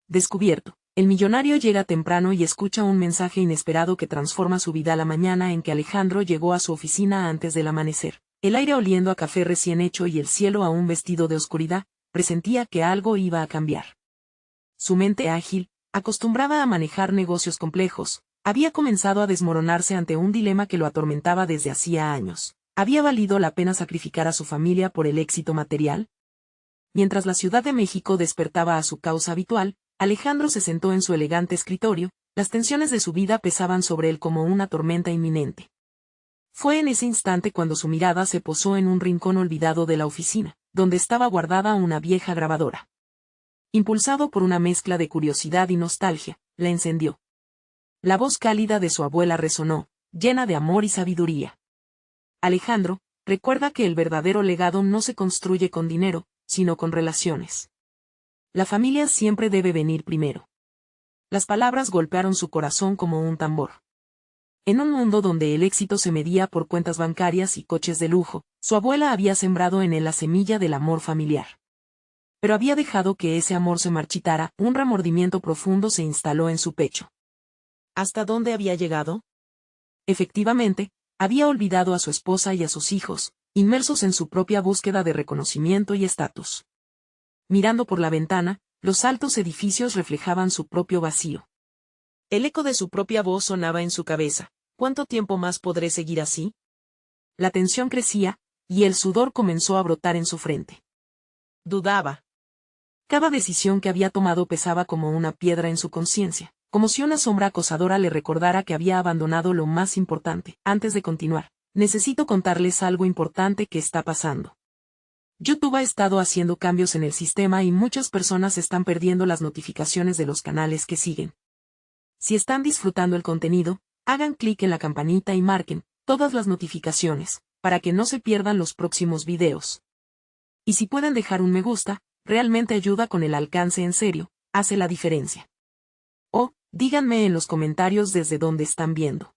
Descubierto. El millonario llega temprano y escucha un mensaje inesperado que transforma su vida la mañana en que Alejandro llegó a su oficina antes del amanecer. El aire oliendo a café recién hecho y el cielo aún vestido de oscuridad, presentía que algo iba a cambiar. Su mente ágil, acostumbrada a manejar negocios complejos, había comenzado a desmoronarse ante un dilema que lo atormentaba desde hacía años. ¿Había valido la pena sacrificar a su familia por el éxito material? Mientras la Ciudad de México despertaba a su causa habitual, Alejandro se sentó en su elegante escritorio, las tensiones de su vida pesaban sobre él como una tormenta inminente. Fue en ese instante cuando su mirada se posó en un rincón olvidado de la oficina, donde estaba guardada una vieja grabadora. Impulsado por una mezcla de curiosidad y nostalgia, la encendió. La voz cálida de su abuela resonó, llena de amor y sabiduría. Alejandro, recuerda que el verdadero legado no se construye con dinero, sino con relaciones. La familia siempre debe venir primero. Las palabras golpearon su corazón como un tambor. En un mundo donde el éxito se medía por cuentas bancarias y coches de lujo, su abuela había sembrado en él la semilla del amor familiar. Pero había dejado que ese amor se marchitara, un remordimiento profundo se instaló en su pecho. ¿Hasta dónde había llegado? Efectivamente, había olvidado a su esposa y a sus hijos, inmersos en su propia búsqueda de reconocimiento y estatus. Mirando por la ventana, los altos edificios reflejaban su propio vacío. El eco de su propia voz sonaba en su cabeza. ¿Cuánto tiempo más podré seguir así? La tensión crecía, y el sudor comenzó a brotar en su frente. Dudaba. Cada decisión que había tomado pesaba como una piedra en su conciencia, como si una sombra acosadora le recordara que había abandonado lo más importante. Antes de continuar, necesito contarles algo importante que está pasando. YouTube ha estado haciendo cambios en el sistema y muchas personas están perdiendo las notificaciones de los canales que siguen. Si están disfrutando el contenido, hagan clic en la campanita y marquen todas las notificaciones, para que no se pierdan los próximos videos. Y si pueden dejar un me gusta, realmente ayuda con el alcance en serio, hace la diferencia. O, díganme en los comentarios desde dónde están viendo.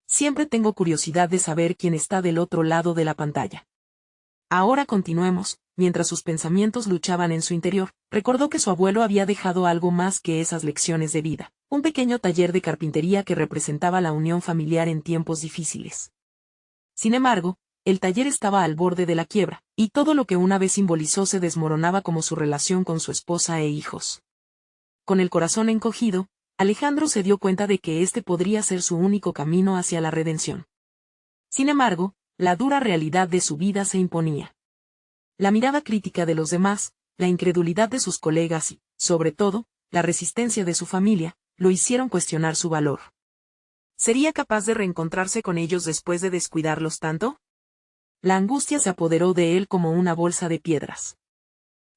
Siempre tengo curiosidad de saber quién está del otro lado de la pantalla. Ahora continuemos. Mientras sus pensamientos luchaban en su interior, recordó que su abuelo había dejado algo más que esas lecciones de vida, un pequeño taller de carpintería que representaba la unión familiar en tiempos difíciles. Sin embargo, el taller estaba al borde de la quiebra, y todo lo que una vez simbolizó se desmoronaba como su relación con su esposa e hijos. Con el corazón encogido, Alejandro se dio cuenta de que este podría ser su único camino hacia la redención. Sin embargo, la dura realidad de su vida se imponía. La mirada crítica de los demás, la incredulidad de sus colegas y, sobre todo, la resistencia de su familia, lo hicieron cuestionar su valor. ¿Sería capaz de reencontrarse con ellos después de descuidarlos tanto? La angustia se apoderó de él como una bolsa de piedras.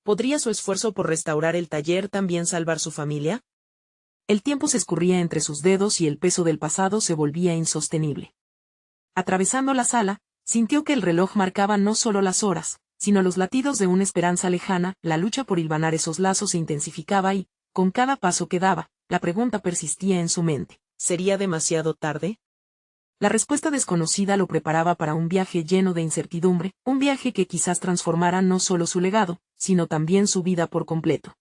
¿Podría su esfuerzo por restaurar el taller también salvar su familia? El tiempo se escurría entre sus dedos y el peso del pasado se volvía insostenible. Atravesando la sala, sintió que el reloj marcaba no solo las horas, sino los latidos de una esperanza lejana. La lucha por hilvanar esos lazos se intensificaba y, con cada paso que daba, la pregunta persistía en su mente. ¿Sería demasiado tarde? La respuesta desconocida lo preparaba para un viaje lleno de incertidumbre, un viaje que quizás transformara no solo su legado, sino también su vida por completo.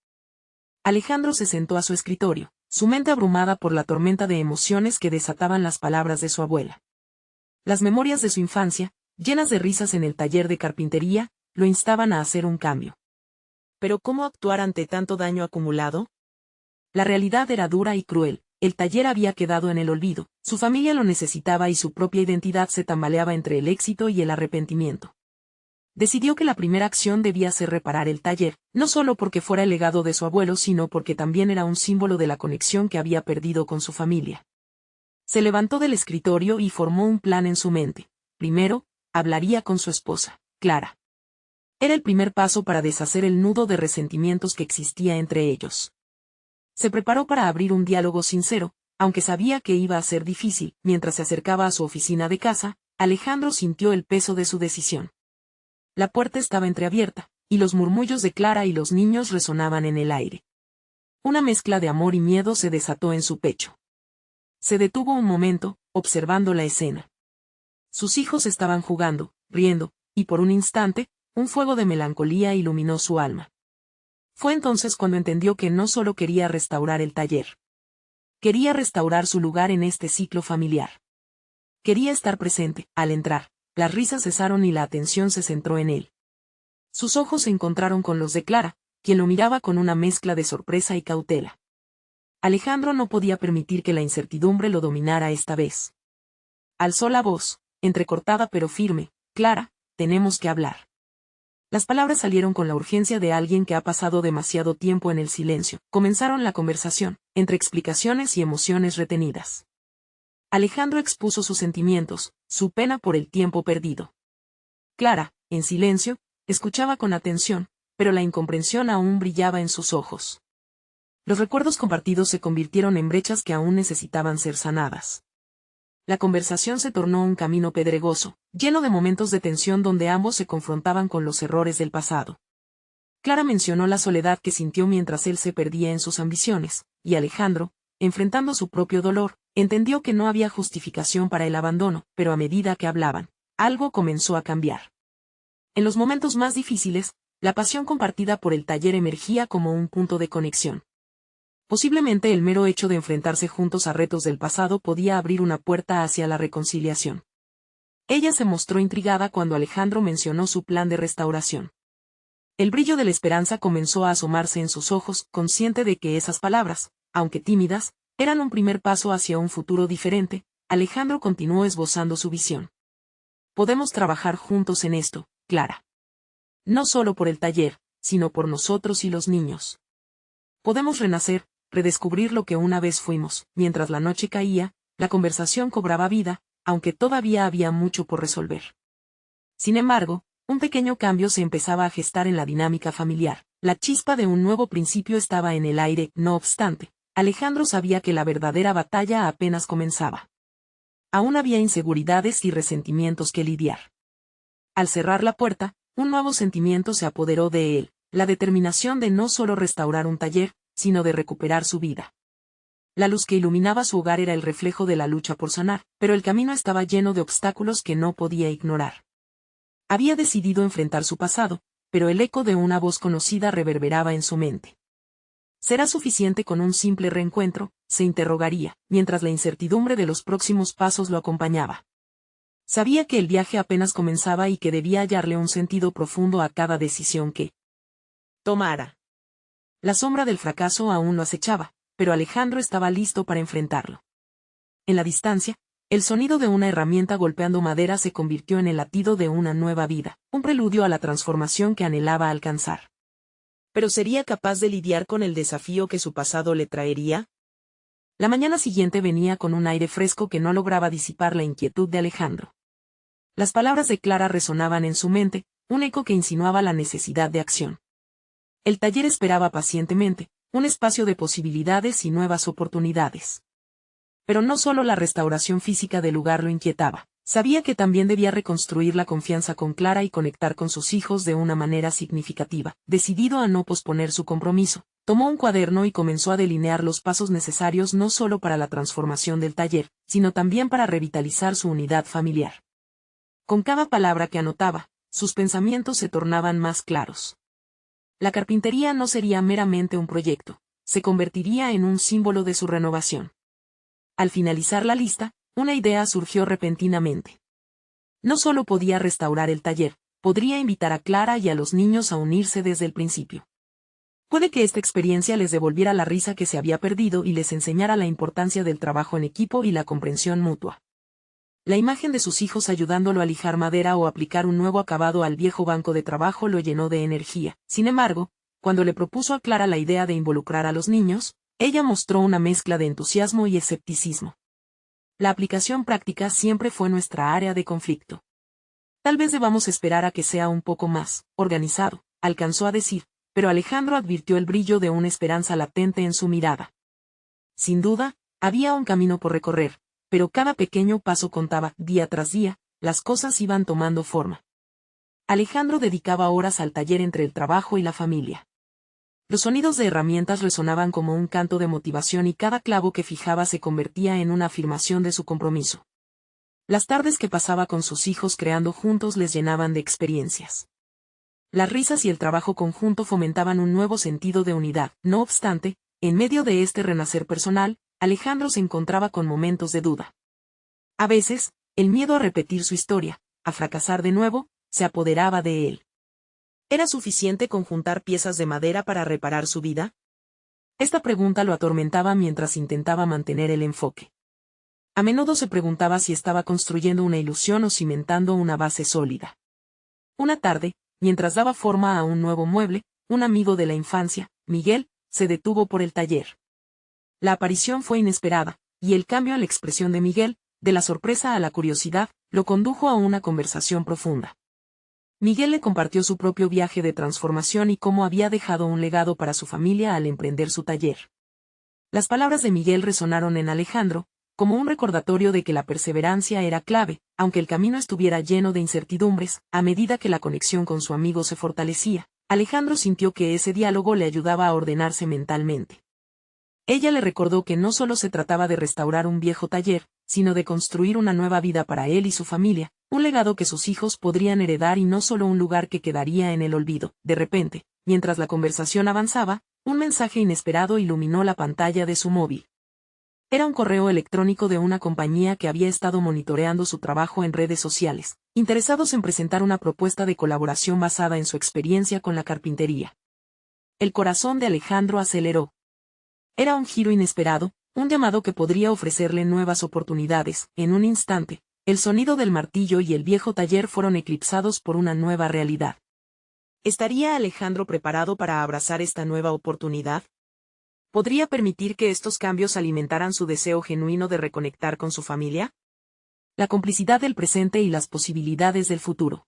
Alejandro se sentó a su escritorio, su mente abrumada por la tormenta de emociones que desataban las palabras de su abuela. Las memorias de su infancia, llenas de risas en el taller de carpintería, lo instaban a hacer un cambio. ¿Pero cómo actuar ante tanto daño acumulado? La realidad era dura y cruel. El taller había quedado en el olvido, su familia lo necesitaba y su propia identidad se tambaleaba entre el éxito y el arrepentimiento. Decidió que la primera acción debía ser reparar el taller, no solo porque fuera el legado de su abuelo, sino porque también era un símbolo de la conexión que había perdido con su familia. Se levantó del escritorio y formó un plan en su mente. Primero, hablaría con su esposa, Clara. Era el primer paso para deshacer el nudo de resentimientos que existía entre ellos. Se preparó para abrir un diálogo sincero, aunque sabía que iba a ser difícil. Mientras se acercaba a su oficina de casa, Alejandro sintió el peso de su decisión. La puerta estaba entreabierta, y los murmullos de Clara y los niños resonaban en el aire. Una mezcla de amor y miedo se desató en su pecho. Se detuvo un momento, observando la escena. Sus hijos estaban jugando, riendo, y por un instante, un fuego de melancolía iluminó su alma. Fue entonces cuando entendió que no solo quería restaurar el taller. Quería restaurar su lugar en este ciclo familiar. Quería estar presente. Al entrar, las risas cesaron y la atención se centró en él. Sus ojos se encontraron con los de Clara, quien lo miraba con una mezcla de sorpresa y cautela. Alejandro no podía permitir que la incertidumbre lo dominara esta vez. Alzó la voz, entrecortada pero firme: Clara, tenemos que hablar. Las palabras salieron con la urgencia de alguien que ha pasado demasiado tiempo en el silencio. Comenzaron la conversación, entre explicaciones y emociones retenidas. Alejandro expuso sus sentimientos, su pena por el tiempo perdido. Clara, en silencio, escuchaba con atención, pero la incomprensión aún brillaba en sus ojos. Los recuerdos compartidos se convirtieron en brechas que aún necesitaban ser sanadas. La conversación se tornó un camino pedregoso, lleno de momentos de tensión donde ambos se confrontaban con los errores del pasado. Clara mencionó la soledad que sintió mientras él se perdía en sus ambiciones, y Alejandro, enfrentando su propio dolor, entendió que no había justificación para el abandono, pero a medida que hablaban, algo comenzó a cambiar. En los momentos más difíciles, la pasión compartida por el taller emergía como un punto de conexión. Posiblemente el mero hecho de enfrentarse juntos a retos del pasado podía abrir una puerta hacia la reconciliación. Ella se mostró intrigada cuando Alejandro mencionó su plan de restauración. El brillo de la esperanza comenzó a asomarse en sus ojos, consciente de que esas palabras, aunque tímidas, eran un primer paso hacia un futuro diferente. Alejandro continuó esbozando su visión. Podemos trabajar juntos en esto, Clara. No solo por el taller, sino por nosotros y los niños. Podemos renacer, redescubrir lo que una vez fuimos. Mientras la noche caía, la conversación cobraba vida, aunque todavía había mucho por resolver. Sin embargo, un pequeño cambio se empezaba a gestar en la dinámica familiar. La chispa de un nuevo principio estaba en el aire. No obstante, Alejandro sabía que la verdadera batalla apenas comenzaba. Aún había inseguridades y resentimientos que lidiar. Al cerrar la puerta, un nuevo sentimiento se apoderó de él, la determinación de no solo restaurar un taller, sino de recuperar su vida. La luz que iluminaba su hogar era el reflejo de la lucha por sanar, pero el camino estaba lleno de obstáculos que no podía ignorar. Había decidido enfrentar su pasado, pero el eco de una voz conocida reverberaba en su mente. ¿Será suficiente con un simple reencuentro?, se interrogaría, mientras la incertidumbre de los próximos pasos lo acompañaba. Sabía que el viaje apenas comenzaba y que debía hallarle un sentido profundo a cada decisión que tomara. La sombra del fracaso aún lo acechaba, pero Alejandro estaba listo para enfrentarlo. En la distancia, el sonido de una herramienta golpeando madera se convirtió en el latido de una nueva vida, un preludio a la transformación que anhelaba alcanzar. ¿Pero sería capaz de lidiar con el desafío que su pasado le traería? La mañana siguiente venía con un aire fresco que no lograba disipar la inquietud de Alejandro. Las palabras de Clara resonaban en su mente, un eco que insinuaba la necesidad de acción. El taller esperaba pacientemente, un espacio de posibilidades y nuevas oportunidades. Pero no solo la restauración física del lugar lo inquietaba, sabía que también debía reconstruir la confianza con Clara y conectar con sus hijos de una manera significativa. Decidido a no posponer su compromiso, tomó un cuaderno y comenzó a delinear los pasos necesarios no solo para la transformación del taller, sino también para revitalizar su unidad familiar. Con cada palabra que anotaba, sus pensamientos se tornaban más claros. La carpintería no sería meramente un proyecto, se convertiría en un símbolo de su renovación. Al finalizar la lista, una idea surgió repentinamente. No solo podía restaurar el taller, podría invitar a Clara y a los niños a unirse desde el principio. Puede que esta experiencia les devolviera la risa que se había perdido y les enseñara la importancia del trabajo en equipo y la comprensión mutua. La imagen de sus hijos ayudándolo a lijar madera o aplicar un nuevo acabado al viejo banco de trabajo lo llenó de energía. Sin embargo, cuando le propuso a Clara la idea de involucrar a los niños, ella mostró una mezcla de entusiasmo y escepticismo. La aplicación práctica siempre fue nuestra área de conflicto. Tal vez debamos esperar a que sea un poco más organizado, alcanzó a decir, pero Alejandro advirtió el brillo de una esperanza latente en su mirada. Sin duda, había un camino por recorrer, pero cada pequeño paso contaba. Día tras día, las cosas iban tomando forma. Alejandro dedicaba horas al taller entre el trabajo y la familia. Los sonidos de herramientas resonaban como un canto de motivación y cada clavo que fijaba se convertía en una afirmación de su compromiso. Las tardes que pasaba con sus hijos creando juntos les llenaban de experiencias. Las risas y el trabajo conjunto fomentaban un nuevo sentido de unidad. No obstante, en medio de este renacer personal, Alejandro se encontraba con momentos de duda. A veces, el miedo a repetir su historia, a fracasar de nuevo, se apoderaba de él. ¿Era suficiente con juntar piezas de madera para reparar su vida? Esta pregunta lo atormentaba mientras intentaba mantener el enfoque. A menudo se preguntaba si estaba construyendo una ilusión o cimentando una base sólida. Una tarde, mientras daba forma a un nuevo mueble, un amigo de la infancia, Miguel, se detuvo por el taller. La aparición fue inesperada, y el cambio en la expresión de Miguel, de la sorpresa a la curiosidad, lo condujo a una conversación profunda. Miguel le compartió su propio viaje de transformación y cómo había dejado un legado para su familia al emprender su taller. Las palabras de Miguel resonaron en Alejandro, como un recordatorio de que la perseverancia era clave, aunque el camino estuviera lleno de incertidumbres. A medida que la conexión con su amigo se fortalecía, Alejandro sintió que ese diálogo le ayudaba a ordenarse mentalmente. Ella le recordó que no solo se trataba de restaurar un viejo taller, sino de construir una nueva vida para él y su familia, un legado que sus hijos podrían heredar y no solo un lugar que quedaría en el olvido. De repente, mientras la conversación avanzaba, un mensaje inesperado iluminó la pantalla de su móvil. Era un correo electrónico de una compañía que había estado monitoreando su trabajo en redes sociales, interesados en presentar una propuesta de colaboración basada en su experiencia con la carpintería. El corazón de Alejandro aceleró. Era un giro inesperado, un llamado que podría ofrecerle nuevas oportunidades. En un instante, el sonido del martillo y el viejo taller fueron eclipsados por una nueva realidad. ¿Estaría Alejandro preparado para abrazar esta nueva oportunidad? ¿Podría permitir que estos cambios alimentaran su deseo genuino de reconectar con su familia? La complicidad del presente y las posibilidades del futuro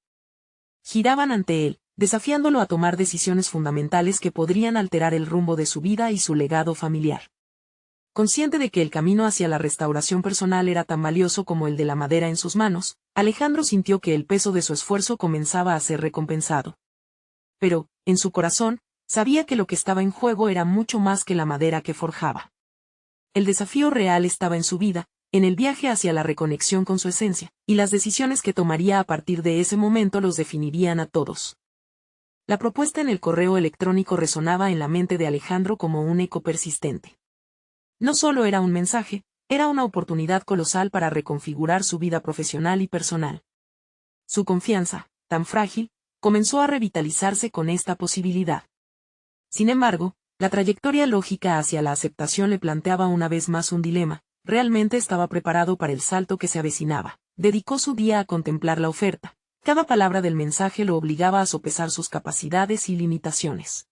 giraban ante él, desafiándolo a tomar decisiones fundamentales que podrían alterar el rumbo de su vida y su legado familiar. Consciente de que el camino hacia la restauración personal era tan valioso como el de la madera en sus manos, Alejandro sintió que el peso de su esfuerzo comenzaba a ser recompensado. Pero, en su corazón, sabía que lo que estaba en juego era mucho más que la madera que forjaba. El desafío real estaba en su vida, en el viaje hacia la reconexión con su esencia, y las decisiones que tomaría a partir de ese momento los definirían a todos. La propuesta en el correo electrónico resonaba en la mente de Alejandro como un eco persistente. No solo era un mensaje, era una oportunidad colosal para reconfigurar su vida profesional y personal. Su confianza, tan frágil, comenzó a revitalizarse con esta posibilidad. Sin embargo, la trayectoria lógica hacia la aceptación le planteaba una vez más un dilema. ¿Realmente estaba preparado para el salto que se avecinaba? Dedicó su día a contemplar la oferta. Cada palabra del mensaje lo obligaba a sopesar sus capacidades y limitaciones.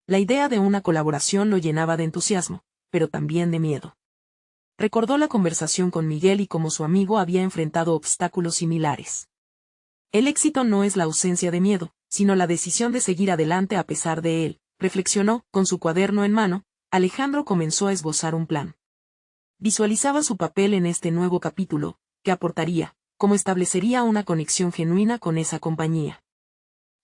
La idea de una colaboración lo llenaba de entusiasmo, pero también de miedo. Recordó la conversación con Miguel y cómo su amigo había enfrentado obstáculos similares. El éxito no es la ausencia de miedo, sino la decisión de seguir adelante a pesar de él, reflexionó. Con su cuaderno en mano, Alejandro comenzó a esbozar un plan. Visualizaba su papel en este nuevo capítulo, qué aportaría, cómo establecería una conexión genuina con esa compañía.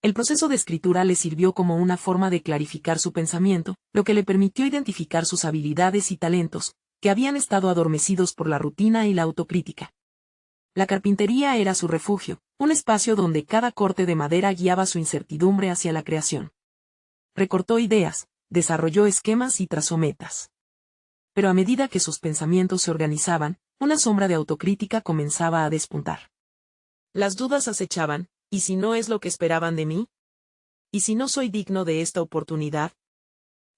El proceso de escritura le sirvió como una forma de clarificar su pensamiento, lo que le permitió identificar sus habilidades y talentos, que habían estado adormecidos por la rutina y la autocrítica. La carpintería era su refugio, un espacio donde cada corte de madera guiaba su incertidumbre hacia la creación. Recortó ideas, desarrolló esquemas y trazó metas. Pero a medida que sus pensamientos se organizaban, una sombra de autocrítica comenzaba a despuntar. Las dudas acechaban. ¿Y si no es lo que esperaban de mí? ¿Y si no soy digno de esta oportunidad?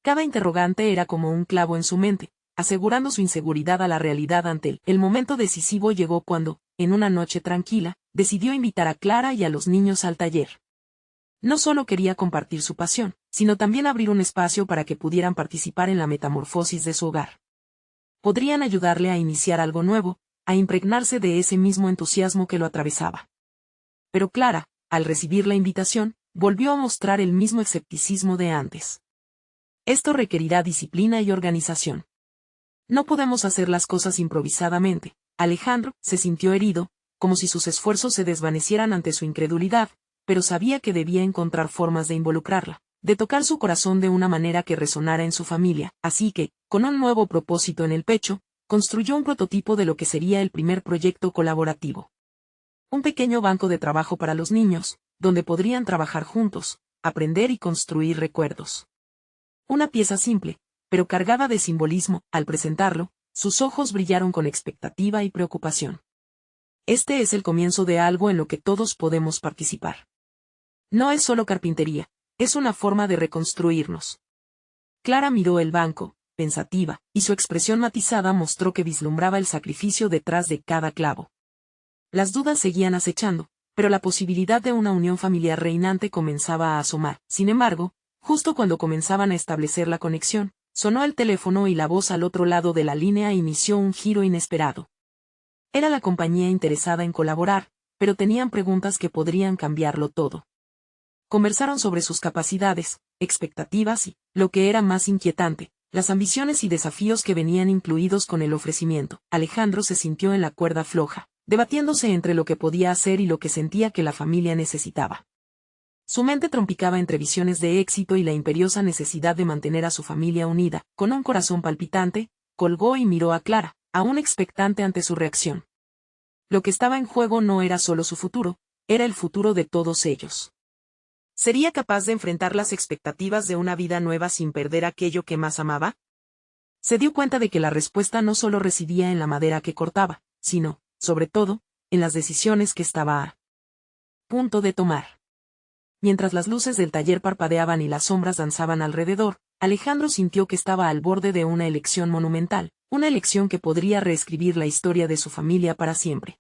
Cada interrogante era como un clavo en su mente, asegurando su inseguridad a la realidad ante él. El momento decisivo llegó cuando, en una noche tranquila, decidió invitar a Clara y a los niños al taller. No solo quería compartir su pasión, sino también abrir un espacio para que pudieran participar en la metamorfosis de su hogar. Podrían ayudarle a iniciar algo nuevo, a impregnarse de ese mismo entusiasmo que lo atravesaba. Pero Clara, al recibir la invitación, volvió a mostrar el mismo escepticismo de antes. Esto requerirá disciplina y organización. No podemos hacer las cosas improvisadamente. Alejandro se sintió herido, como si sus esfuerzos se desvanecieran ante su incredulidad, pero sabía que debía encontrar formas de involucrarla, de tocar su corazón de una manera que resonara en su familia, así que, con un nuevo propósito en el pecho, construyó un prototipo de lo que sería el primer proyecto colaborativo. Un pequeño banco de trabajo para los niños, donde podrían trabajar juntos, aprender y construir recuerdos. Una pieza simple, pero cargada de simbolismo. Al presentarlo, sus ojos brillaron con expectativa y preocupación. Este es el comienzo de algo en lo que todos podemos participar. No es solo carpintería, es una forma de reconstruirnos. Clara miró el banco, pensativa, y su expresión matizada mostró que vislumbraba el sacrificio detrás de cada clavo. Las dudas seguían acechando, pero la posibilidad de una unión familiar reinante comenzaba a asomar. Sin embargo, justo cuando comenzaban a establecer la conexión, sonó el teléfono y la voz al otro lado de la línea inició un giro inesperado. Era la compañía interesada en colaborar, pero tenían preguntas que podrían cambiarlo todo. Conversaron sobre sus capacidades, expectativas y, lo que era más inquietante, las ambiciones y desafíos que venían incluidos con el ofrecimiento. Alejandro se sintió en la cuerda floja, debatiéndose entre lo que podía hacer y lo que sentía que la familia necesitaba. Su mente trompicaba entre visiones de éxito y la imperiosa necesidad de mantener a su familia unida. Con un corazón palpitante, colgó y miró a Clara, aún expectante ante su reacción. Lo que estaba en juego no era solo su futuro, era el futuro de todos ellos. ¿Sería capaz de enfrentar las expectativas de una vida nueva sin perder aquello que más amaba? Se dio cuenta de que la respuesta no solo residía en la madera que cortaba, sino, sobre todo, en las decisiones que estaba a punto de tomar. Mientras las luces del taller parpadeaban y las sombras danzaban alrededor, Alejandro sintió que estaba al borde de una elección monumental, una elección que podría reescribir la historia de su familia para siempre.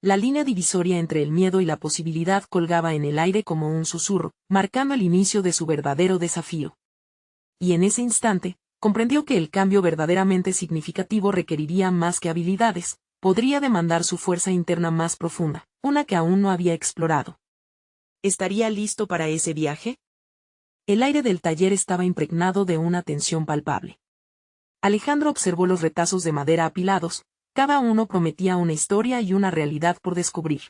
La línea divisoria entre el miedo y la posibilidad colgaba en el aire como un susurro, marcando el inicio de su verdadero desafío. Y en ese instante, comprendió que el cambio verdaderamente significativo requeriría más que habilidades, podría demandar su fuerza interna más profunda, una que aún no había explorado. ¿Estaría listo para ese viaje? El aire del taller estaba impregnado de una tensión palpable. Alejandro observó los retazos de madera apilados, cada uno prometía una historia y una realidad por descubrir.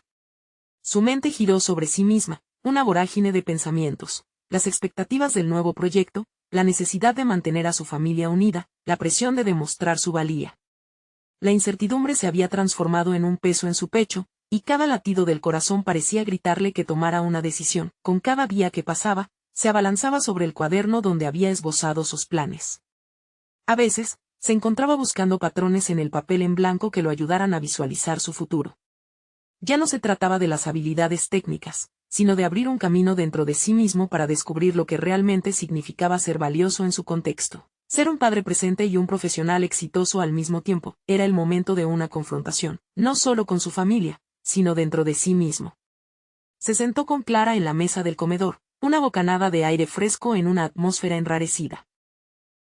Su mente giró sobre sí misma, una vorágine de pensamientos, las expectativas del nuevo proyecto, la necesidad de mantener a su familia unida, la presión de demostrar su valía. La incertidumbre se había transformado en un peso en su pecho, y cada latido del corazón parecía gritarle que tomara una decisión. Con cada día que pasaba, se abalanzaba sobre el cuaderno donde había esbozado sus planes. A veces, se encontraba buscando patrones en el papel en blanco que lo ayudaran a visualizar su futuro. Ya no se trataba de las habilidades técnicas, sino de abrir un camino dentro de sí mismo para descubrir lo que realmente significaba ser valioso en su contexto. Ser un padre presente y un profesional exitoso al mismo tiempo. Era el momento de una confrontación, no solo con su familia, sino dentro de sí mismo. Se sentó con Clara en la mesa del comedor, una bocanada de aire fresco en una atmósfera enrarecida.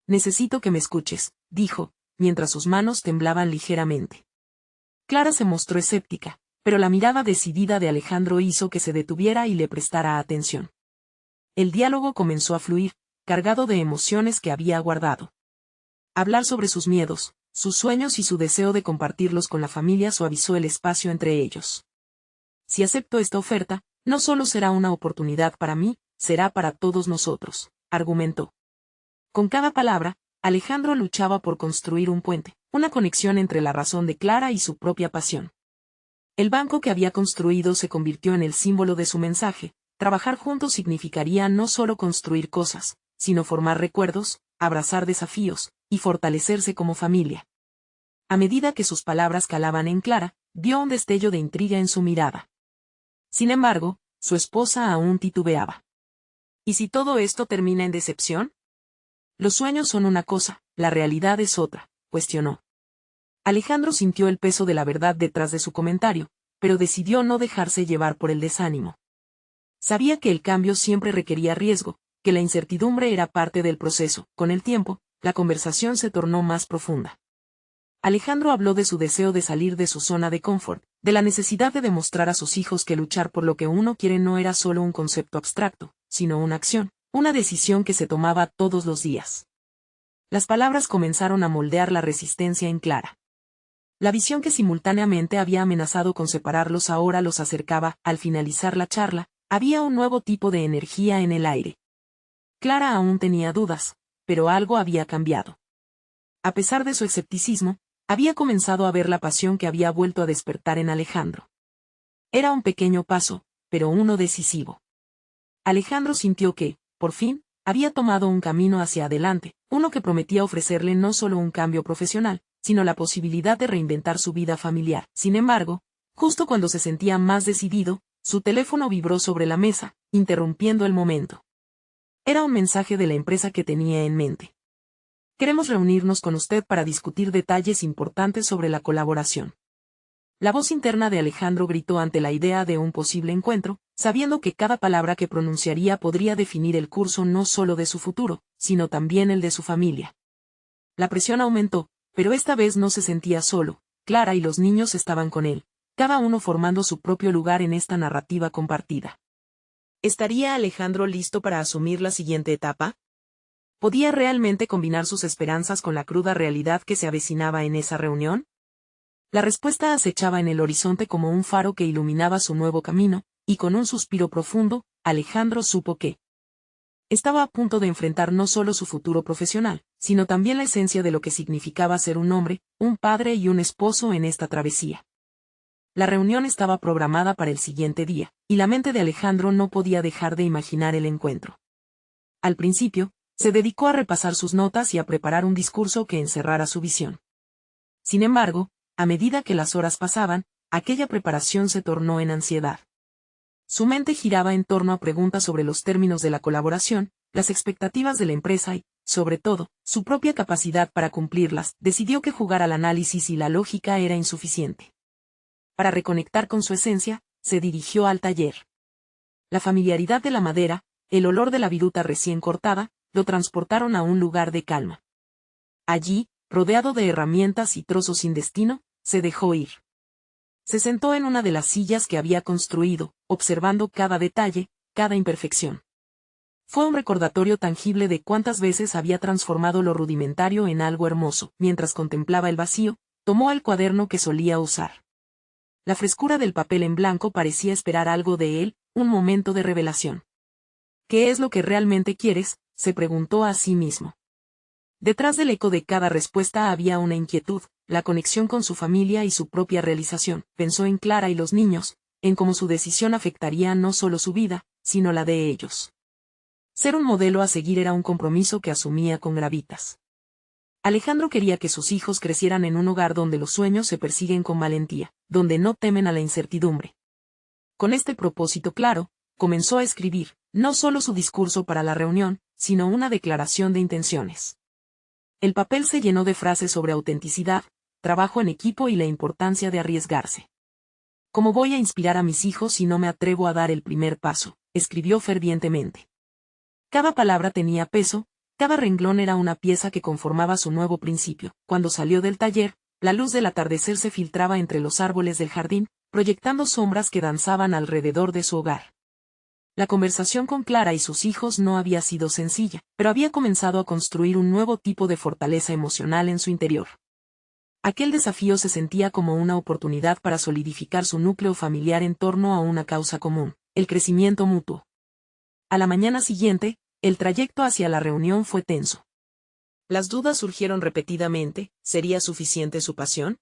Necesito que me escuches, dijo, mientras sus manos temblaban ligeramente. Clara se mostró escéptica, pero la mirada decidida de Alejandro hizo que se detuviera y le prestara atención. El diálogo comenzó a fluir, cargado de emociones que había guardado. Hablar sobre sus miedos, sus sueños y su deseo de compartirlos con la familia suavizó el espacio entre ellos. Si acepto esta oferta, no solo será una oportunidad para mí, será para todos nosotros, argumentó. Con cada palabra, Alejandro luchaba por construir un puente, una conexión entre la razón de Clara y su propia pasión. El banco que había construido se convirtió en el símbolo de su mensaje. Trabajar juntos significaría no solo construir cosas, sino formar recuerdos, abrazar desafíos, y fortalecerse como familia. A medida que sus palabras calaban en Clara, vio un destello de intriga en su mirada. Sin embargo, su esposa aún titubeaba. ¿Y si todo esto termina en decepción? Los sueños son una cosa, la realidad es otra, cuestionó. Alejandro sintió el peso de la verdad detrás de su comentario, pero decidió no dejarse llevar por el desánimo. Sabía que el cambio siempre requería riesgo, que la incertidumbre era parte del proceso. Con el tiempo, la conversación se tornó más profunda. Alejandro habló de su deseo de salir de su zona de confort, de la necesidad de demostrar a sus hijos que luchar por lo que uno quiere no era solo un concepto abstracto, sino una acción, una decisión que se tomaba todos los días. Las palabras comenzaron a moldear la resistencia en Clara. La visión que simultáneamente había amenazado con separarlos ahora los acercaba. Al finalizar la charla, había un nuevo tipo de energía en el aire. Clara aún tenía dudas, pero algo había cambiado. A pesar de su escepticismo, había comenzado a ver la pasión que había vuelto a despertar en Alejandro. Era un pequeño paso, pero uno decisivo. Alejandro sintió que, por fin, había tomado un camino hacia adelante, uno que prometía ofrecerle no solo un cambio profesional, sino la posibilidad de reinventar su vida familiar. Sin embargo, justo cuando se sentía más decidido, su teléfono vibró sobre la mesa, interrumpiendo el momento. Era un mensaje de la empresa que tenía en mente. Queremos reunirnos con usted para discutir detalles importantes sobre la colaboración. La voz interna de Alejandro gritó ante la idea de un posible encuentro, sabiendo que cada palabra que pronunciaría podría definir el curso no solo de su futuro, sino también el de su familia. La presión aumentó, pero esta vez no se sentía solo. Clara y los niños estaban con él, cada uno formando su propio lugar en esta narrativa compartida. ¿Estaría Alejandro listo para asumir la siguiente etapa? ¿Podía realmente combinar sus esperanzas con la cruda realidad que se avecinaba en esa reunión? La respuesta acechaba en el horizonte como un faro que iluminaba su nuevo camino, y con un suspiro profundo, Alejandro supo que estaba a punto de enfrentar no solo su futuro profesional, sino también la esencia de lo que significaba ser un hombre, un padre y un esposo en esta travesía. La reunión estaba programada para el siguiente día, y la mente de Alejandro no podía dejar de imaginar el encuentro. Al principio, se dedicó a repasar sus notas y a preparar un discurso que encerrara su visión. Sin embargo, a medida que las horas pasaban, aquella preparación se tornó en ansiedad. Su mente giraba en torno a preguntas sobre los términos de la colaboración, las expectativas de la empresa y, sobre todo, su propia capacidad para cumplirlas. Decidió que jugar al análisis y la lógica era insuficiente. Para reconectar con su esencia, se dirigió al taller. La familiaridad de la madera, el olor de la viruta recién cortada, lo transportaron a un lugar de calma. Allí, rodeado de herramientas y trozos sin destino, se dejó ir. Se sentó en una de las sillas que había construido, observando cada detalle, cada imperfección. Fue un recordatorio tangible de cuántas veces había transformado lo rudimentario en algo hermoso. Mientras contemplaba el vacío, tomó el cuaderno que solía usar. La frescura del papel en blanco parecía esperar algo de él, un momento de revelación. ¿Qué es lo que realmente quieres?, se preguntó a sí mismo. Detrás del eco de cada respuesta había una inquietud, la conexión con su familia y su propia realización. Pensó en Clara y los niños, en cómo su decisión afectaría no solo su vida, sino la de ellos. Ser un modelo a seguir era un compromiso que asumía con gravitas. Alejandro quería que sus hijos crecieran en un hogar donde los sueños se persiguen con valentía, donde no temen a la incertidumbre. Con este propósito claro, comenzó a escribir, no solo su discurso para la reunión, sino una declaración de intenciones. El papel se llenó de frases sobre autenticidad, trabajo en equipo y la importancia de arriesgarse. ¿Cómo voy a inspirar a mis hijos si no me atrevo a dar el primer paso?, escribió fervientemente. Cada palabra tenía peso, cada renglón era una pieza que conformaba su nuevo principio. Cuando salió del taller, la luz del atardecer se filtraba entre los árboles del jardín, proyectando sombras que danzaban alrededor de su hogar. La conversación con Clara y sus hijos no había sido sencilla, pero había comenzado a construir un nuevo tipo de fortaleza emocional en su interior. Aquel desafío se sentía como una oportunidad para solidificar su núcleo familiar en torno a una causa común, el crecimiento mutuo. A la mañana siguiente, el trayecto hacia la reunión fue tenso. Las dudas surgieron repetidamente. ¿Sería suficiente su pasión?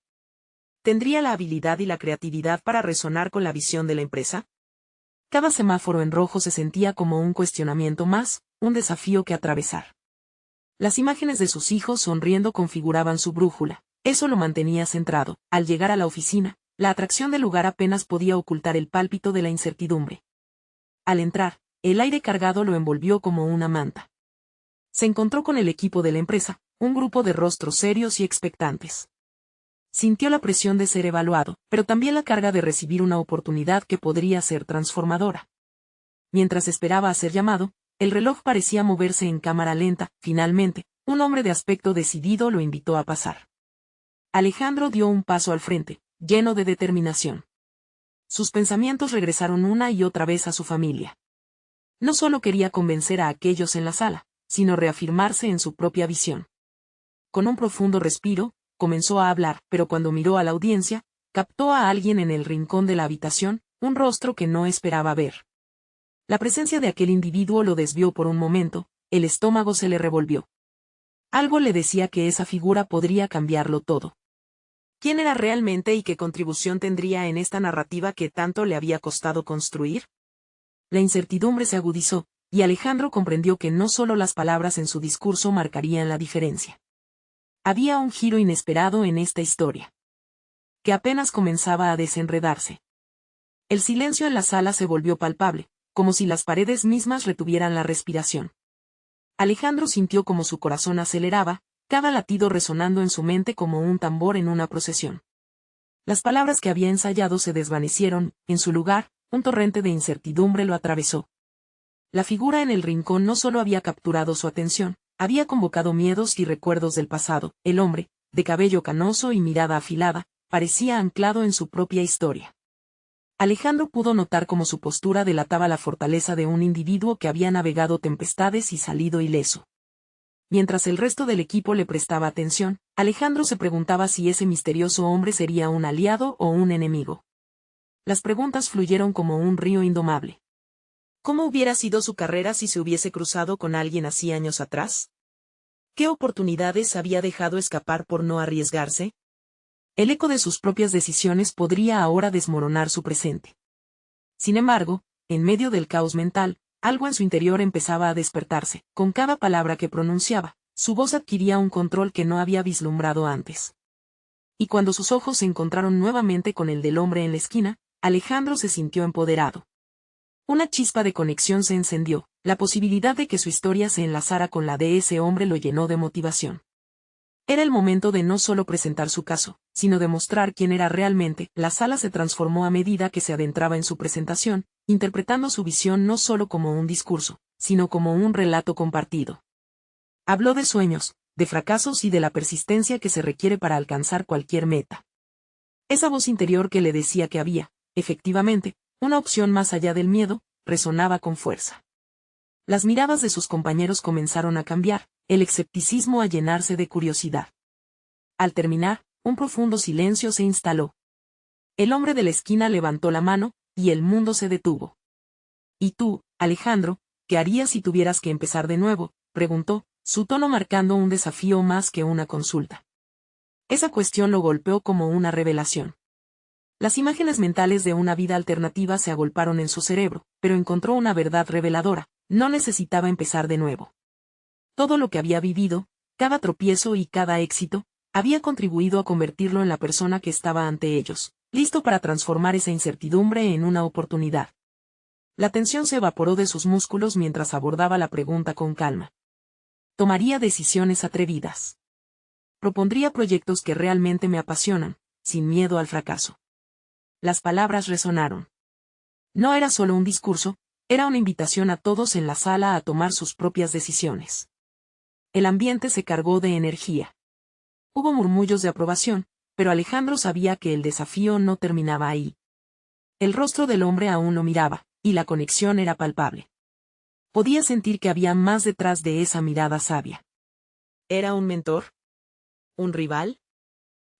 ¿Tendría la habilidad y la creatividad para resonar con la visión de la empresa? Cada semáforo en rojo se sentía como un cuestionamiento más, un desafío que atravesar. Las imágenes de sus hijos sonriendo configuraban su brújula. Eso lo mantenía centrado. Al llegar a la oficina, la atracción del lugar apenas podía ocultar el pálpito de la incertidumbre. Al entrar, el aire cargado lo envolvió como una manta. Se encontró con el equipo de la empresa, un grupo de rostros serios y expectantes. Sintió la presión de ser evaluado, pero también la carga de recibir una oportunidad que podría ser transformadora. Mientras esperaba a ser llamado, el reloj parecía moverse en cámara lenta. Finalmente, un hombre de aspecto decidido lo invitó a pasar. Alejandro dio un paso al frente, lleno de determinación. Sus pensamientos regresaron una y otra vez a su familia. No solo quería convencer a aquellos en la sala, sino reafirmarse en su propia visión. Con un profundo respiro, comenzó a hablar, pero cuando miró a la audiencia, captó a alguien en el rincón de la habitación, un rostro que no esperaba ver. La presencia de aquel individuo lo desvió por un momento, el estómago se le revolvió. Algo le decía que esa figura podría cambiarlo todo. ¿Quién era realmente y qué contribución tendría en esta narrativa que tanto le había costado construir? La incertidumbre se agudizó, y Alejandro comprendió que no solo las palabras en su discurso marcarían la diferencia. Había un giro inesperado en esta historia, que apenas comenzaba a desenredarse. El silencio en la sala se volvió palpable, como si las paredes mismas retuvieran la respiración. Alejandro sintió como su corazón aceleraba, cada latido resonando en su mente como un tambor en una procesión. Las palabras que había ensayado se desvanecieron, en su lugar, un torrente de incertidumbre lo atravesó. La figura en el rincón no solo había capturado su atención, había convocado miedos y recuerdos del pasado. El hombre, de cabello canoso y mirada afilada, parecía anclado en su propia historia. Alejandro pudo notar cómo su postura delataba la fortaleza de un individuo que había navegado tempestades y salido ileso. Mientras el resto del equipo le prestaba atención, Alejandro se preguntaba si ese misterioso hombre sería un aliado o un enemigo. Las preguntas fluyeron como un río indomable. ¿Cómo hubiera sido su carrera si se hubiese cruzado con alguien así años atrás? ¿Qué oportunidades había dejado escapar por no arriesgarse? El eco de sus propias decisiones podría ahora desmoronar su presente. Sin embargo, en medio del caos mental, algo en su interior empezaba a despertarse. Con cada palabra que pronunciaba, su voz adquiría un control que no había vislumbrado antes. Y cuando sus ojos se encontraron nuevamente con el del hombre en la esquina, Alejandro se sintió empoderado. Una chispa de conexión se encendió, la posibilidad de que su historia se enlazara con la de ese hombre lo llenó de motivación. Era el momento de no solo presentar su caso, sino de mostrar quién era realmente. La sala se transformó a medida que se adentraba en su presentación, interpretando su visión no solo como un discurso, sino como un relato compartido. Habló de sueños, de fracasos y de la persistencia que se requiere para alcanzar cualquier meta. Esa voz interior que le decía que había, efectivamente, una opción más allá del miedo, resonaba con fuerza. Las miradas de sus compañeros comenzaron a cambiar, el escepticismo a llenarse de curiosidad. Al terminar, un profundo silencio se instaló. El hombre de la esquina levantó la mano, y el mundo se detuvo. ¿Y tú, Alejandro, qué harías si tuvieras que empezar de nuevo?, preguntó, su tono marcando un desafío más que una consulta. Esa cuestión lo golpeó como una revelación. Las imágenes mentales de una vida alternativa se agolparon en su cerebro, pero encontró una verdad reveladora: no necesitaba empezar de nuevo. Todo lo que había vivido, cada tropiezo y cada éxito, había contribuido a convertirlo en la persona que estaba ante ellos, listo para transformar esa incertidumbre en una oportunidad. La tensión se evaporó de sus músculos mientras abordaba la pregunta con calma. Tomaría decisiones atrevidas. Propondría proyectos que realmente me apasionan, sin miedo al fracaso. Las palabras resonaron. No era solo un discurso, era una invitación a todos en la sala a tomar sus propias decisiones. El ambiente se cargó de energía. Hubo murmullos de aprobación, pero Alejandro sabía que el desafío no terminaba ahí. El rostro del hombre aún lo miraba, y la conexión era palpable. Podía sentir que había más detrás de esa mirada sabia. ¿Era un mentor? ¿Un rival?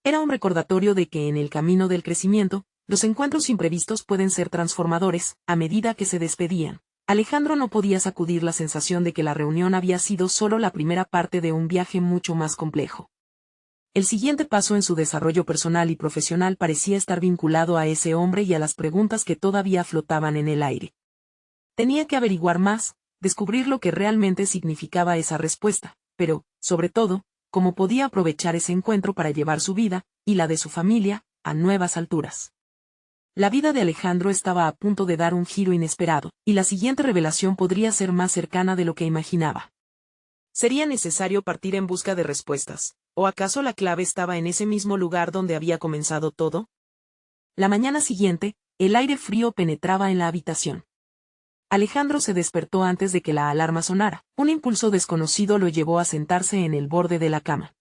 Era un recordatorio de que en el camino del crecimiento, los encuentros imprevistos pueden ser transformadores. A medida que se despedían, Alejandro no podía sacudir la sensación de que la reunión había sido solo la primera parte de un viaje mucho más complejo. El siguiente paso en su desarrollo personal y profesional parecía estar vinculado a ese hombre y a las preguntas que todavía flotaban en el aire. Tenía que averiguar más, descubrir lo que realmente significaba esa respuesta, pero, sobre todo, cómo podía aprovechar ese encuentro para llevar su vida, y la de su familia, a nuevas alturas. La vida de Alejandro estaba a punto de dar un giro inesperado, y la siguiente revelación podría ser más cercana de lo que imaginaba. ¿Sería necesario partir en busca de respuestas, o acaso la clave estaba en ese mismo lugar donde había comenzado todo? La mañana siguiente, el aire frío penetraba en la habitación. Alejandro se despertó antes de que la alarma sonara. Un impulso desconocido lo llevó a sentarse en el borde de la cama.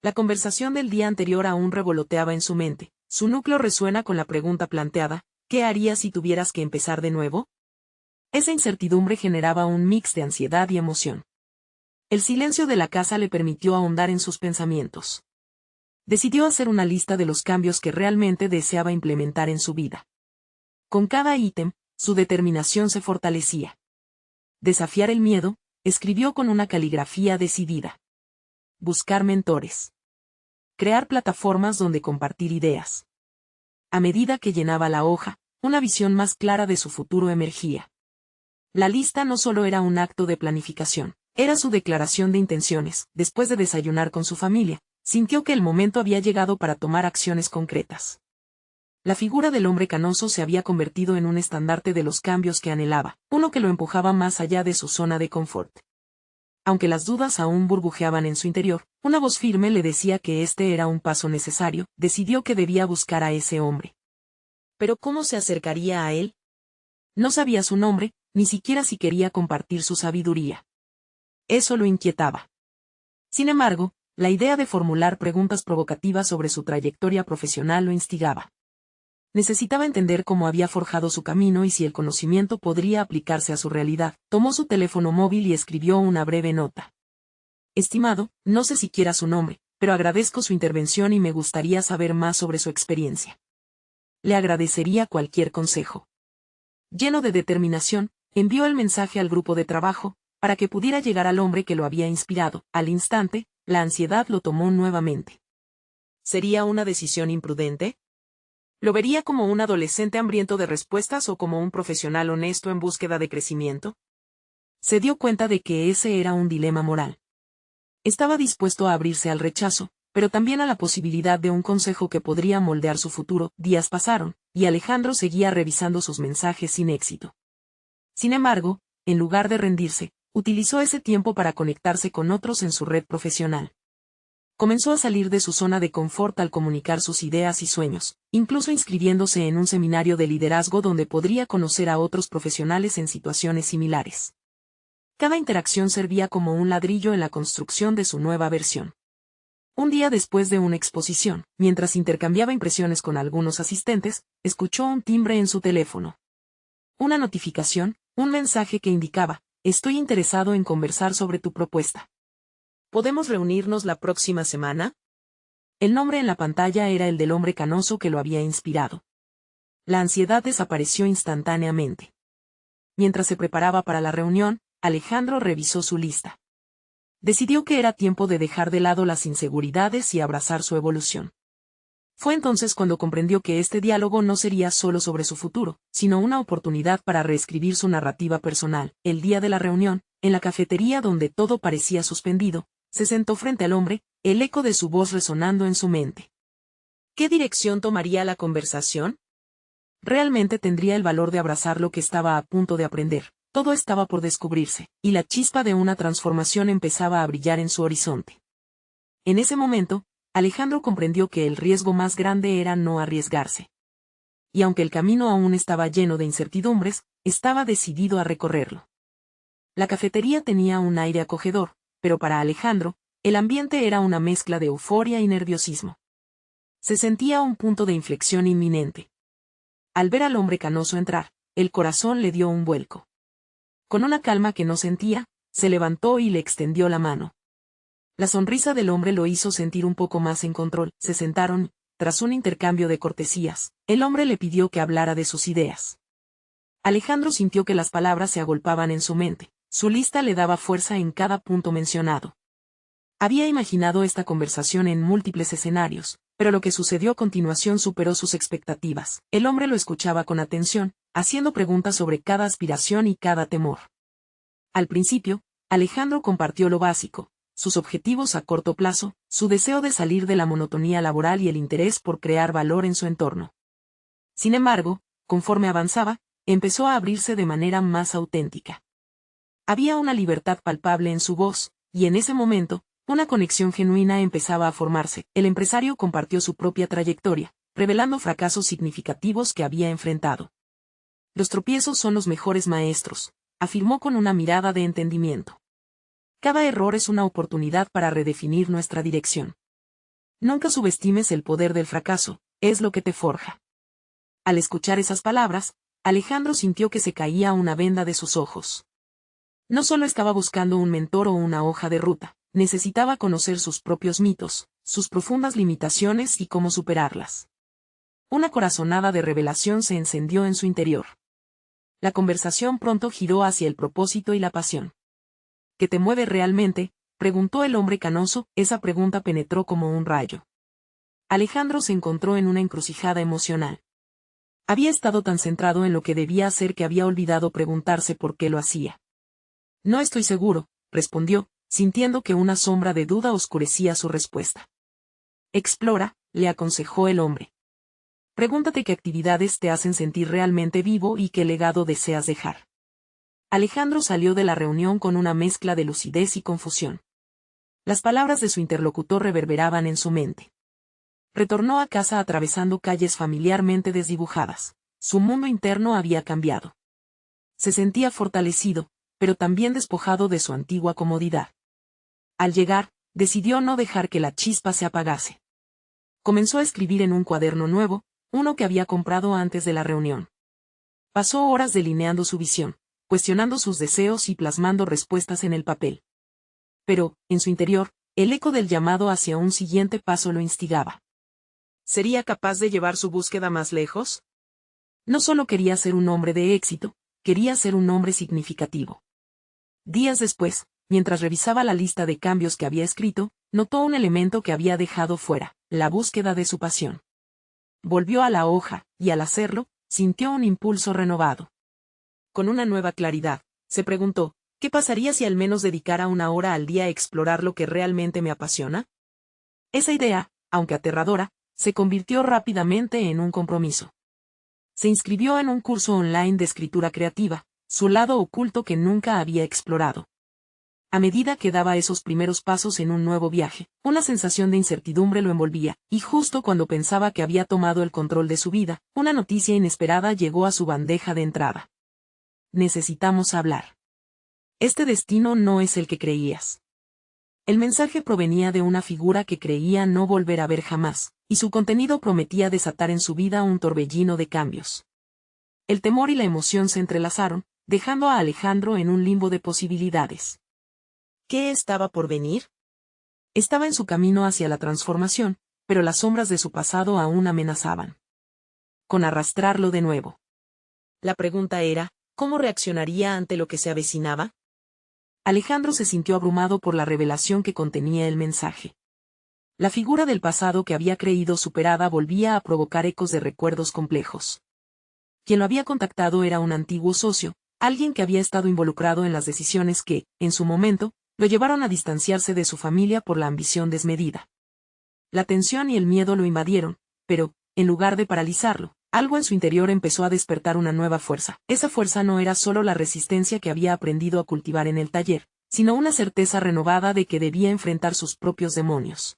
La conversación del día anterior aún revoloteaba en su mente. Su núcleo resuena con la pregunta planteada: ¿qué harías si tuvieras que empezar de nuevo? Esa incertidumbre generaba un mix de ansiedad y emoción. El silencio de la casa le permitió ahondar en sus pensamientos. Decidió hacer una lista de los cambios que realmente deseaba implementar en su vida. Con cada ítem, su determinación se fortalecía. Desafiar el miedo, escribió con una caligrafía decidida. Buscar mentores. Crear plataformas donde compartir ideas. A medida que llenaba la hoja, una visión más clara de su futuro emergía. La lista no solo era un acto de planificación, era su declaración de intenciones. Después de desayunar con su familia, sintió que el momento había llegado para tomar acciones concretas. La figura del hombre canoso se había convertido en un estandarte de los cambios que anhelaba, uno que lo empujaba más allá de su zona de confort. Aunque las dudas aún burbujeaban en su interior, una voz firme le decía que este era un paso necesario. Decidió que debía buscar a ese hombre. ¿Pero cómo se acercaría a él? No sabía su nombre, ni siquiera si quería compartir su sabiduría. Eso lo inquietaba. Sin embargo, la idea de formular preguntas provocativas sobre su trayectoria profesional lo instigaba. Necesitaba entender cómo había forjado su camino y si el conocimiento podría aplicarse a su realidad. Tomó su teléfono móvil y escribió una breve nota. Estimado, no sé siquiera su nombre, pero agradezco su intervención y me gustaría saber más sobre su experiencia. Le agradecería cualquier consejo. Lleno de determinación, envió el mensaje al grupo de trabajo, para que pudiera llegar al hombre que lo había inspirado. Al instante, la ansiedad lo tomó nuevamente. ¿Sería una decisión imprudente? ¿Lo vería como un adolescente hambriento de respuestas o como un profesional honesto en búsqueda de crecimiento? Se dio cuenta de que ese era un dilema moral. Estaba dispuesto a abrirse al rechazo, pero también a la posibilidad de un consejo que podría moldear su futuro. Días pasaron, y Alejandro seguía revisando sus mensajes sin éxito. Sin embargo, en lugar de rendirse, utilizó ese tiempo para conectarse con otros en su red profesional. Comenzó a salir de su zona de confort al comunicar sus ideas y sueños, incluso inscribiéndose en un seminario de liderazgo donde podría conocer a otros profesionales en situaciones similares. Cada interacción servía como un ladrillo en la construcción de su nueva versión. Un día después de una exposición, mientras intercambiaba impresiones con algunos asistentes, escuchó un timbre en su teléfono. Una notificación, un mensaje que indicaba: estoy interesado en conversar sobre tu propuesta. ¿Podemos reunirnos la próxima semana? El nombre en la pantalla era el del hombre canoso que lo había inspirado. La ansiedad desapareció instantáneamente. Mientras se preparaba para la reunión, Alejandro revisó su lista. Decidió que era tiempo de dejar de lado las inseguridades y abrazar su evolución. Fue entonces cuando comprendió que este diálogo no sería solo sobre su futuro, sino una oportunidad para reescribir su narrativa personal. El día de la reunión, en la cafetería donde todo parecía suspendido, se sentó frente al hombre, el eco de su voz resonando en su mente. ¿Qué dirección tomaría la conversación? Realmente tendría el valor de abrazar lo que estaba a punto de aprender. Todo estaba por descubrirse, y la chispa de una transformación empezaba a brillar en su horizonte. En ese momento, Alejandro comprendió que el riesgo más grande era no arriesgarse. Y aunque el camino aún estaba lleno de incertidumbres, estaba decidido a recorrerlo. La cafetería tenía un aire acogedor, pero para Alejandro, el ambiente era una mezcla de euforia y nerviosismo. Se sentía a un punto de inflexión inminente. Al ver al hombre canoso entrar, el corazón le dio un vuelco. Con una calma que no sentía, se levantó y le extendió la mano. La sonrisa del hombre lo hizo sentir un poco más en control. Se sentaron, tras un intercambio de cortesías, el hombre le pidió que hablara de sus ideas. Alejandro sintió que las palabras se agolpaban en su mente. Su lista le daba fuerza en cada punto mencionado. Había imaginado esta conversación en múltiples escenarios, pero lo que sucedió a continuación superó sus expectativas. El hombre lo escuchaba con atención, haciendo preguntas sobre cada aspiración y cada temor. Al principio, Alejandro compartió lo básico: sus objetivos a corto plazo, su deseo de salir de la monotonía laboral y el interés por crear valor en su entorno. Sin embargo, conforme avanzaba, empezó a abrirse de manera más auténtica. Había una libertad palpable en su voz, y en ese momento, una conexión genuina empezaba a formarse. El empresario compartió su propia trayectoria, revelando fracasos significativos que había enfrentado. Los tropiezos son los mejores maestros, afirmó con una mirada de entendimiento. Cada error es una oportunidad para redefinir nuestra dirección. Nunca subestimes el poder del fracaso, es lo que te forja. Al escuchar esas palabras, Alejandro sintió que se caía una venda de sus ojos. No solo estaba buscando un mentor o una hoja de ruta, necesitaba conocer sus propios mitos, sus profundas limitaciones y cómo superarlas. Una corazonada de revelación se encendió en su interior. La conversación pronto giró hacia el propósito y la pasión. ¿Qué te mueve realmente?, preguntó el hombre canoso. Esa pregunta penetró como un rayo. Alejandro se encontró en una encrucijada emocional. Había estado tan centrado en lo que debía hacer que había olvidado preguntarse por qué lo hacía. No estoy seguro, respondió, sintiendo que una sombra de duda oscurecía su respuesta. Explora, le aconsejó el hombre. Pregúntate qué actividades te hacen sentir realmente vivo y qué legado deseas dejar. Alejandro salió de la reunión con una mezcla de lucidez y confusión. Las palabras de su interlocutor reverberaban en su mente. Retornó a casa atravesando calles familiarmente desdibujadas. Su mundo interno había cambiado. Se sentía fortalecido, pero también despojado de su antigua comodidad. Al llegar, decidió no dejar que la chispa se apagase. Comenzó a escribir en un cuaderno nuevo, uno que había comprado antes de la reunión. Pasó horas delineando su visión, cuestionando sus deseos y plasmando respuestas en el papel. Pero, en su interior, el eco del llamado hacia un siguiente paso lo instigaba. ¿Sería capaz de llevar su búsqueda más lejos? No solo quería ser un hombre de éxito, quería ser un hombre significativo. Días después, mientras revisaba la lista de cambios que había escrito, notó un elemento que había dejado fuera, la búsqueda de su pasión. Volvió a la hoja, y al hacerlo, sintió un impulso renovado. Con una nueva claridad, se preguntó, ¿qué pasaría si al menos dedicara una hora al día a explorar lo que realmente me apasiona? Esa idea, aunque aterradora, se convirtió rápidamente en un compromiso. Se inscribió en un curso online de escritura creativa, su lado oculto que nunca había explorado. A medida que daba esos primeros pasos en un nuevo viaje, una sensación de incertidumbre lo envolvía, y justo cuando pensaba que había tomado el control de su vida, una noticia inesperada llegó a su bandeja de entrada. Necesitamos hablar. Este destino no es el que creías. El mensaje provenía de una figura que creía no volver a ver jamás, y su contenido prometía desatar en su vida un torbellino de cambios. El temor y la emoción se entrelazaron, dejando a Alejandro en un limbo de posibilidades. ¿Qué estaba por venir? Estaba en su camino hacia la transformación, pero las sombras de su pasado aún amenazaban con arrastrarlo de nuevo. La pregunta era, ¿cómo reaccionaría ante lo que se avecinaba? Alejandro se sintió abrumado por la revelación que contenía el mensaje. La figura del pasado que había creído superada volvía a provocar ecos de recuerdos complejos. Quien lo había contactado era un antiguo socio, alguien que había estado involucrado en las decisiones que, en su momento, lo llevaron a distanciarse de su familia por la ambición desmedida. La tensión y el miedo lo invadieron, pero, en lugar de paralizarlo, algo en su interior empezó a despertar una nueva fuerza. Esa fuerza no era solo la resistencia que había aprendido a cultivar en el taller, sino una certeza renovada de que debía enfrentar sus propios demonios.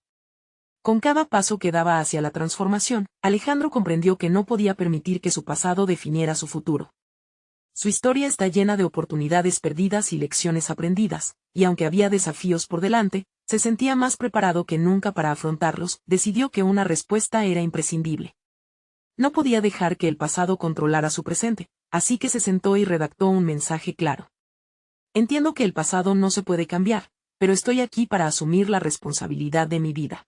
Con cada paso que daba hacia la transformación, Alejandro comprendió que no podía permitir que su pasado definiera su futuro. Su historia está llena de oportunidades perdidas y lecciones aprendidas, y aunque había desafíos por delante, se sentía más preparado que nunca para afrontarlos, decidió que una respuesta era imprescindible. No podía dejar que el pasado controlara su presente, así que se sentó y redactó un mensaje claro. Entiendo que el pasado no se puede cambiar, pero estoy aquí para asumir la responsabilidad de mi vida.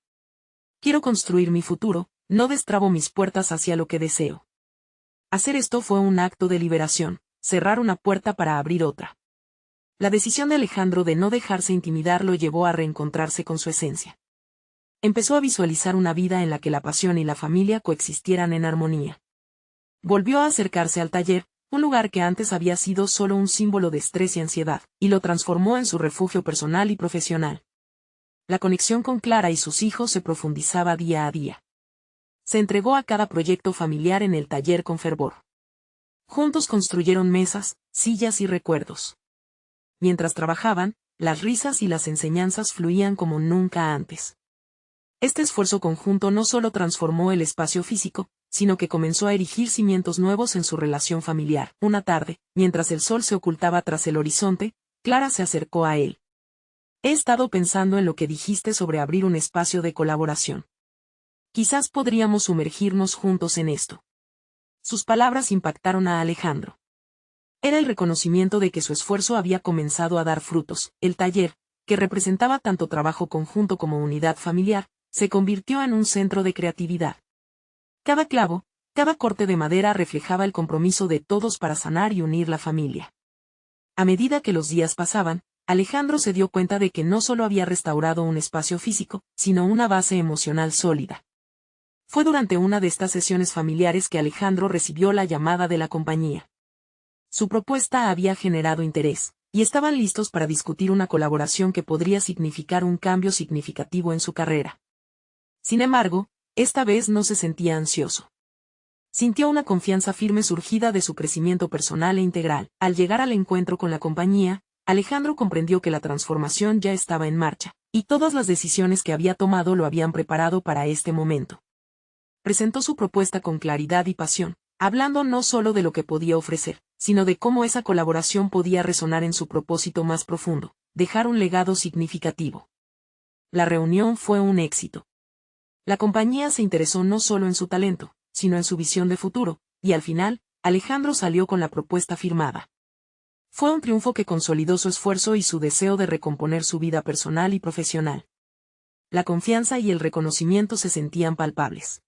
Quiero construir mi futuro, no destrabo mis puertas hacia lo que deseo. Hacer esto fue un acto de liberación, cerrar una puerta para abrir otra. La decisión de Alejandro de no dejarse intimidar lo llevó a reencontrarse con su esencia. Empezó a visualizar una vida en la que la pasión y la familia coexistieran en armonía. Volvió a acercarse al taller, un lugar que antes había sido solo un símbolo de estrés y ansiedad, y lo transformó en su refugio personal y profesional. La conexión con Clara y sus hijos se profundizaba día a día. Se entregó a cada proyecto familiar en el taller con fervor. Juntos construyeron mesas, sillas y recuerdos. Mientras trabajaban, las risas y las enseñanzas fluían como nunca antes. Este esfuerzo conjunto no solo transformó el espacio físico, sino que comenzó a erigir cimientos nuevos en su relación familiar. Una tarde, mientras el sol se ocultaba tras el horizonte, Clara se acercó a él. He estado pensando en lo que dijiste sobre abrir un espacio de colaboración. Quizás podríamos sumergirnos juntos en esto. Sus palabras impactaron a Alejandro. Era el reconocimiento de que su esfuerzo había comenzado a dar frutos. El taller, que representaba tanto trabajo conjunto como unidad familiar, se convirtió en un centro de creatividad. Cada clavo, cada corte de madera reflejaba el compromiso de todos para sanar y unir la familia. A medida que los días pasaban, Alejandro se dio cuenta de que no solo había restaurado un espacio físico, sino una base emocional sólida. Fue durante una de estas sesiones familiares que Alejandro recibió la llamada de la compañía. Su propuesta había generado interés, y estaban listos para discutir una colaboración que podría significar un cambio significativo en su carrera. Sin embargo, esta vez no se sentía ansioso. Sintió una confianza firme surgida de su crecimiento personal e integral. Al llegar al encuentro con la compañía, Alejandro comprendió que la transformación ya estaba en marcha, y todas las decisiones que había tomado lo habían preparado para este momento. Presentó su propuesta con claridad y pasión, hablando no solo de lo que podía ofrecer, sino de cómo esa colaboración podía resonar en su propósito más profundo, dejar un legado significativo. La reunión fue un éxito. La compañía se interesó no solo en su talento, sino en su visión de futuro, y al final, Alejandro salió con la propuesta firmada. Fue un triunfo que consolidó su esfuerzo y su deseo de recomponer su vida personal y profesional. La confianza y el reconocimiento se sentían palpables.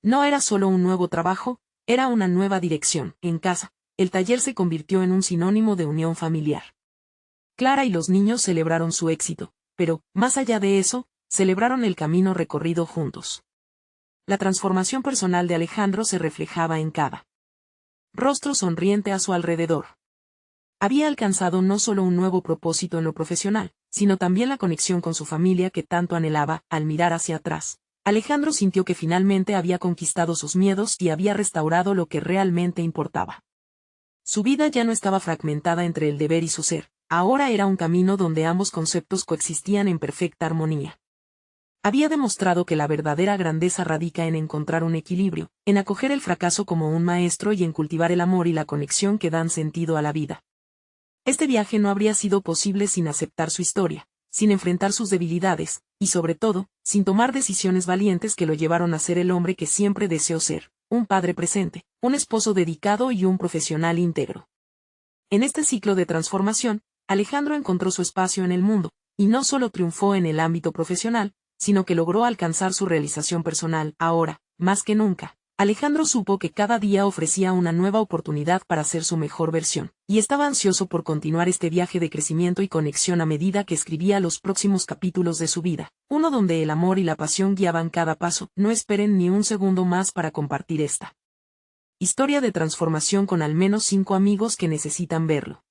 No era solo un nuevo trabajo, era una nueva dirección. En casa, el taller se convirtió en un sinónimo de unión familiar. Clara y los niños celebraron su éxito, pero, más allá de eso, celebraron el camino recorrido juntos. La transformación personal de Alejandro se reflejaba en cada rostro sonriente a su alrededor. Había alcanzado no solo un nuevo propósito en lo profesional, sino también la conexión con su familia que tanto anhelaba. Al mirar hacia atrás, Alejandro sintió que finalmente había conquistado sus miedos y había restaurado lo que realmente importaba. Su vida ya no estaba fragmentada entre el deber y su ser, ahora era un camino donde ambos conceptos coexistían en perfecta armonía. Había demostrado que la verdadera grandeza radica en encontrar un equilibrio, en acoger el fracaso como un maestro y en cultivar el amor y la conexión que dan sentido a la vida. Este viaje no habría sido posible sin aceptar su historia, sin enfrentar sus debilidades, y sobre todo, sin tomar decisiones valientes que lo llevaron a ser el hombre que siempre deseó ser, un padre presente, un esposo dedicado y un profesional íntegro. En este ciclo de transformación, Alejandro encontró su espacio en el mundo, y no solo triunfó en el ámbito profesional, sino que logró alcanzar su realización personal. Ahora, más que nunca, Alejandro supo que cada día ofrecía una nueva oportunidad para ser su mejor versión, y estaba ansioso por continuar este viaje de crecimiento y conexión a medida que escribía los próximos capítulos de su vida, uno donde el amor y la pasión guiaban cada paso. No esperen ni un segundo más para compartir esta historia de transformación con al menos 5 amigos que necesitan verlo.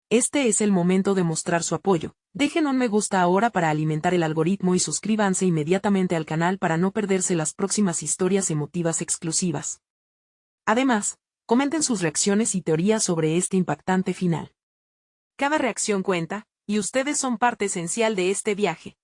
Este es el momento de mostrar su apoyo. Dejen un me gusta ahora para alimentar el algoritmo y suscríbanse inmediatamente al canal para no perderse las próximas historias emotivas exclusivas. Además, comenten sus reacciones y teorías sobre este impactante final. Cada reacción cuenta, y ustedes son parte esencial de este viaje.